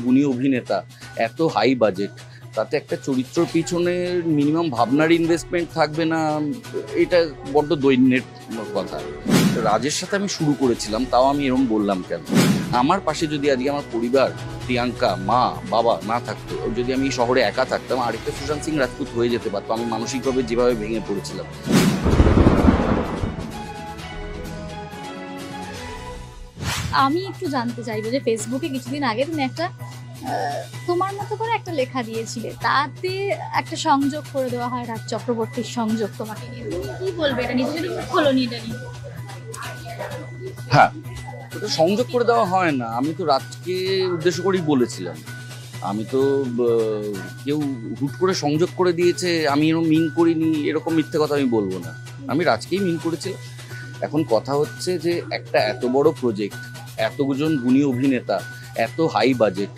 গুণী অভিনেতা, এত হাই বাজেট, তাতে একটা চরিত্রর পিছনে মিনিমাম ভাবনার ইনভেস্টমেন্ট থাকবে না, এটা বড্ড দৈন্যের কথা। রাজের সাথে আমি শুরু করেছিলাম, তাও আমি এরকম বললাম কেন? আমার পাশে যদি আজকে আমার পরিবার, প্রিয়াঙ্কা, মা, বাবা না থাকতো, যদি আমি শহরে একা থাকতাম, আরেকটা সুশান্ত সিং রাজপুত হয়ে যেতে পারতো। আমি মানসিকভাবে যেভাবে ভেঙে পড়েছিলাম। আমি একটু জানতে চাইবো যে ফেসবুকে কিছুদিন আগে তুমি একটা তোমার মতো করে একটা লেখা দিয়েছিলে, তাতে একটা সংযোগ করে দেওয়া হয় রাজ চক্রবর্তীর সংযোগ তোমাকে নিয়ে। তুমি কি বলবে এটা নিয়ে? তুমি যদি মুখ খোলো নি এটা নিয়ে। হ্যাঁ, ওটা সংযোগ করে দেওয়া হয় না। আমি তো রাজকে উদ্দেশ্য করেই বলেছিলাম। আমি তো কেউ হুট করে সংযোগ করে দিয়েছে, আমি এরকম মিন করিনি, এরকম মিথ্যে কথা আমি বলবো না। আমি রাজকেই মিন করেছিলাম। এখন কথা হচ্ছে যে একটা এত বড় প্রজেক্ট, এতজন গুণী অভিনেতা, এত হাই বাজেট,